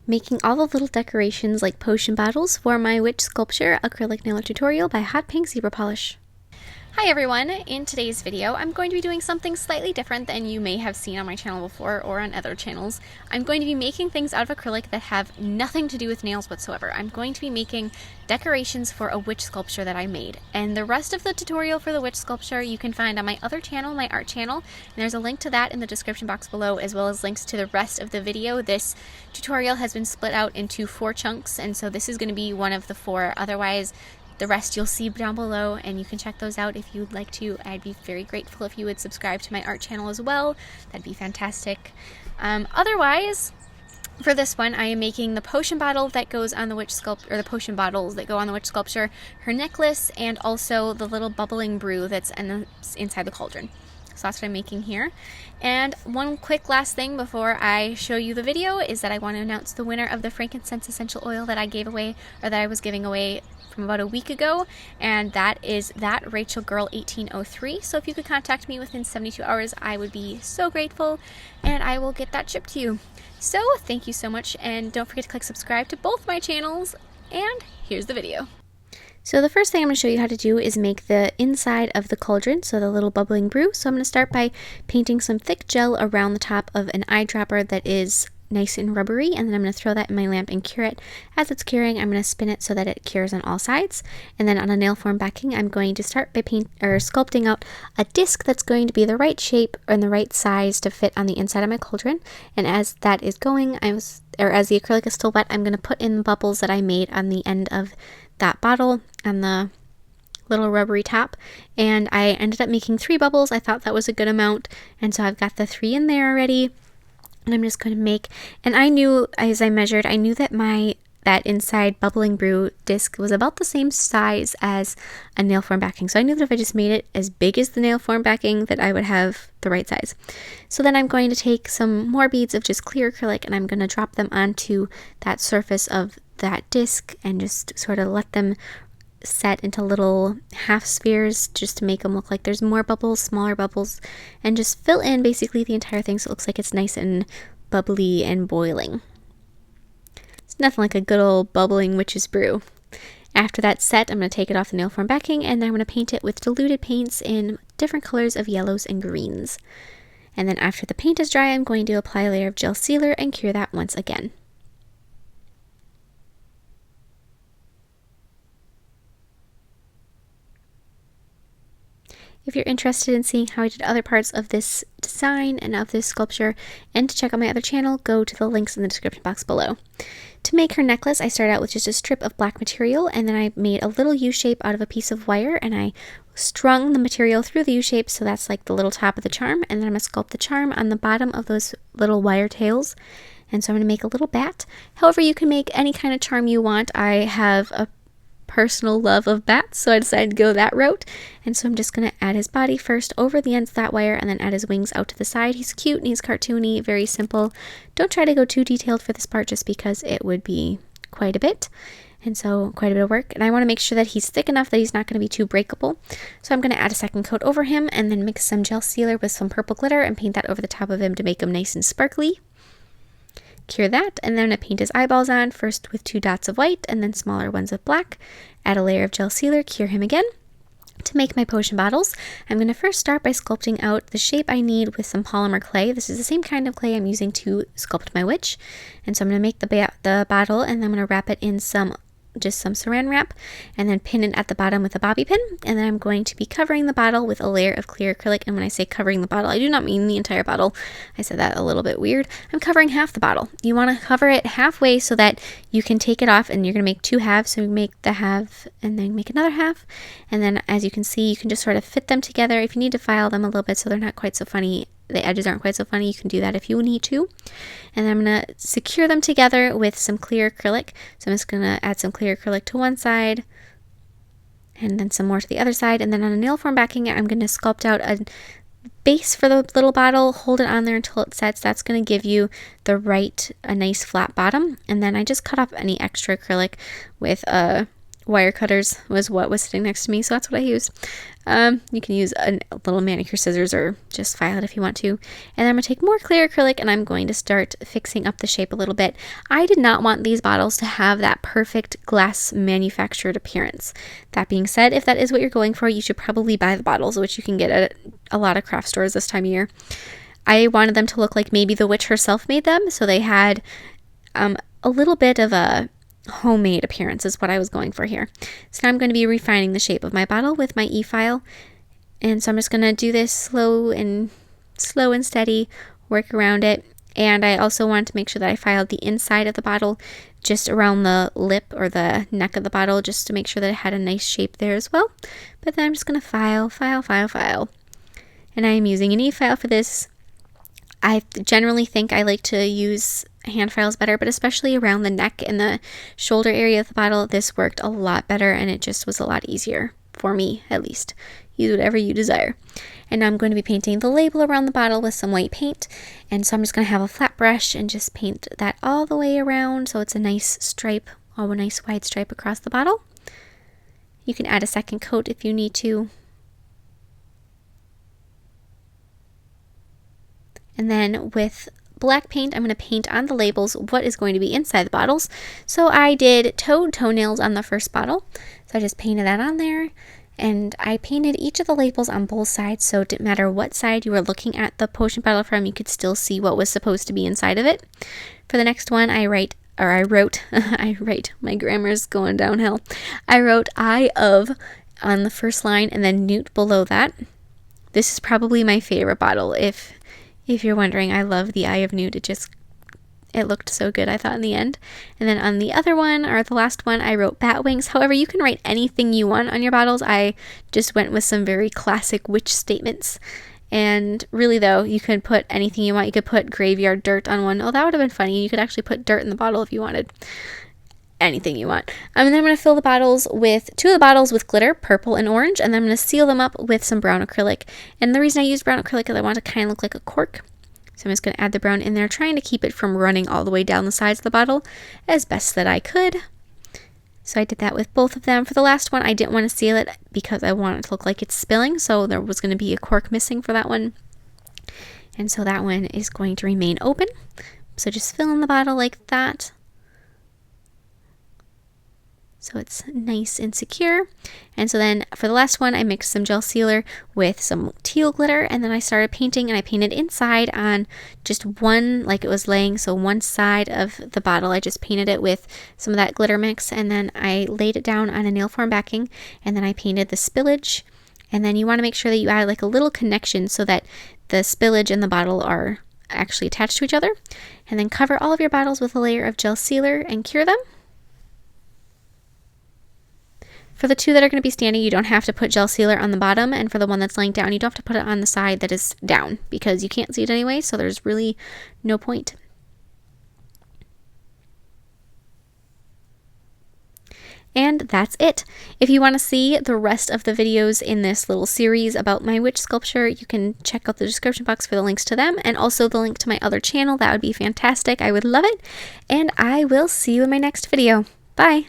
making all the little decorations like potion bottles for my witch sculpture acrylic nailer tutorial by Hotpinkzebrapolish. Hi everyone! In today's video, I'm going to be doing something slightly different than you may have seen on my channel before or on other channels. I'm going to be making things out of acrylic that have nothing to do with nails whatsoever. I'm going to be making decorations for a witch sculpture that I made. And the rest of the tutorial for the witch sculpture you can find on my other channel, my art channel, and there's a link to that in the description box below, as well as links to the rest of the video. This tutorial has been split out into 4 chunks, and so this is going to be one of the 4. Otherwise, the rest you'll see down below, and you can check those out if you'd like to. I'd be very grateful if you would subscribe to my art channel as well. That'd be fantastic. Otherwise, for this one, I am making the potion bottle that goes on the witch sculpture, or the potion bottles that go on the witch sculpture, her necklace, and also the little bubbling brew that's inside the cauldron. So that's what I'm making here. And one quick last thing before I show you the video is that I want to announce the winner of the frankincense essential oil that I gave away, or that I was giving away from about a week ago, and that is that Rachel Girl 1803. So if you could contact me within 72 hours, I would be so grateful, and I will get that shipped to you. So thank you so much, and don't forget to click subscribe to both my channels, and here's the video. So the first thing I'm going to show you how to do is make the inside of the cauldron, so the little bubbling brew. So I'm going to start by painting some thick gel around the top of an eyedropper that is nice and rubbery, and then I'm going to throw that in my lamp and cure it. As it's curing, I'm going to spin it so that it cures on all sides. And then on a nail form backing, I'm going to start by sculpting out a disc that's going to be the right shape and the right size to fit on the inside of my cauldron. And as that is going, as the acrylic is still wet, I'm going to put in the bubbles that I made on the end of that bottle on the little rubbery top, and I ended up making 3 bubbles. I thought that was a good amount, and so I've got the 3 in there already. And I'm just going to make, and I knew as I measured, I knew that that inside bubbling brew disc was about the same size as a nail form backing. So I knew that if I just made it as big as the nail form backing, that I would have the right size. So then I'm going to take some more beads of just clear acrylic, and I'm going to drop them onto that surface of that disc and just sort of let them set into little half spheres just to make them look like there's more bubbles, smaller bubbles, and just fill in basically the entire thing so it looks like it's nice and bubbly and boiling. It's nothing like a good old bubbling witch's brew. After that's set, I'm going to take it off the nail form backing, and then I'm going to paint it with diluted paints in different colors of yellows and greens. And then after the paint is dry, I'm going to apply a layer of gel sealer and cure that once again. If you're interested in seeing how I did other parts of this design and of this sculpture, and to check out my other channel, go to the links in the description box below. To make her necklace, I started out with just a strip of black material, and then I made a little U-shape out of a piece of wire, and I strung the material through the U-shape, so that's like the little top of the charm, and then I'm going to sculpt the charm on the bottom of those little wire tails. And so I'm going to make a little bat. However, you can make any kind of charm you want. I have a personal love of bats, so I decided to go that route, and so I'm just going to add his body first over the ends of that wire, and then add his wings out to the side. He's cute and he's cartoony, very simple. Don't try to go too detailed for this part just because it would be quite a bit, and so quite a bit of work, and I want to make sure that he's thick enough that he's not going to be too breakable. So I'm going to add a second coat over him, and then mix some gel sealer with some purple glitter and paint that over the top of him to make him nice and sparkly. Cure that, and then I'm going to paint his eyeballs on, first with 2 dots of white and then smaller ones of black. Add a layer of gel sealer, cure him again. To make my potion bottles, I'm going to first start by sculpting out the shape I need with some polymer clay. This is the same kind of clay I'm using to sculpt my witch. And so I'm going to make the bottle, and then I'm going to wrap it in just some saran wrap, and then pin it at the bottom with a bobby pin. And then I'm going to be covering the bottle with a layer of clear acrylic. And when I say covering the bottle, I do not mean the entire bottle. I said that a little bit weird. I'm covering half the bottle. You want to cover it halfway so that you can take it off, and you're going to make 2 halves. So you make the half and then make another half. And then as you can see, you can just sort of fit them together. If you need to file them a little bit so they're not quite so funny, the edges aren't quite so funny, you can do that if you need to. And I'm going to secure them together with some clear acrylic. So I'm just going to add some clear acrylic to one side, and then some more to the other side. And then on a nail form backing, I'm going to sculpt out a base for the little bottle, hold it on there until it sets. That's going to give you a nice flat bottom. And then I just cut off any extra acrylic with a wire cutters was what was sitting next to me, so that's what I used. You can use a little manicure scissors or just file it if you want to. And I'm going to take more clear acrylic and I'm going to start fixing up the shape a little bit. I did not want these bottles to have that perfect glass manufactured appearance. That being said, if that is what you're going for, you should probably buy the bottles, which you can get at a lot of craft stores this time of year. I wanted them to look like maybe the witch herself made them, so they had a little bit of a homemade appearance is what I was going for here. So now I'm going to be refining the shape of my bottle with my e-file, and so I'm just going to do this slow and steady, work around it. And I also wanted to make sure that I filed the inside of the bottle, just around the lip or the neck of the bottle, just to make sure that it had a nice shape there as well. But then I'm just going to file, and I am using an e-file for this. I generally think I like to use hand files better, but especially around the neck and the shoulder area of the bottle, this worked a lot better, and it just was a lot easier for me, at least. Use whatever you desire. And now I'm going to be painting the label around the bottle with some white paint, and so I'm just going to have a flat brush and just paint that all the way around so it's a nice stripe, a nice wide stripe across the bottle. You can add a second coat if you need to. And then with black paint, I'm going to paint on the labels what is going to be inside the bottles. So I did toad toenails on the first bottle. So I just painted that on there. And I painted each of the labels on both sides, so it didn't matter what side you were looking at the potion bottle from, you could still see what was supposed to be inside of it. For the next one, I wrote, my grammar's going downhill. I wrote "Eye of" on the first line and then "Newt" below that. This is probably my favorite bottle. If you're wondering, I love the Eye of Newt. It looked so good, I thought, in the end. And then on the other one, or the last one, I wrote "Bat Wings." However, you can write anything you want on your bottles. I just went with some very classic witch statements. And really, though, you could put anything you want. You could put "Graveyard Dirt" on one. Oh, that would have been funny. You could actually put dirt in the bottle if you wanted. Anything you want. And then I'm going to fill the bottles with two of the bottles with glitter, purple and orange, and then I'm going to seal them up with some brown acrylic. And the reason I used brown acrylic is I want it to kind of look like a cork. So I'm just going to add the brown in there, trying to keep it from running all the way down the sides of the bottle as best that I could. So I did that with both of them. For the last one, I didn't want to seal it because I want it to look like it's spilling, so there was going to be a cork missing for that one. And so that one is going to remain open. So just fill in the bottle like that, so it's nice and secure. And so then for the last one, I mixed some gel sealer with some teal glitter, and then I started painting, and I painted inside on just one, like it was laying, so one side of the bottle. I just painted it with some of that glitter mix, and then I laid it down on a nail form backing, and then I painted the spillage. And then you want to make sure that you add like a little connection so that the spillage and the bottle are actually attached to each other. And then cover all of your bottles with a layer of gel sealer and cure them. For the two that are going to be standing, you don't have to put gel sealer on the bottom, and for the one that's laying down, you don't have to put it on the side that is down because you can't see it anyway, so there's really no point. And that's it. If you want to see the rest of the videos in this little series about my witch sculpture, you can check out the description box for the links to them, and also the link to my other channel. That would be fantastic. I would love it. And I will see you in my next video. Bye!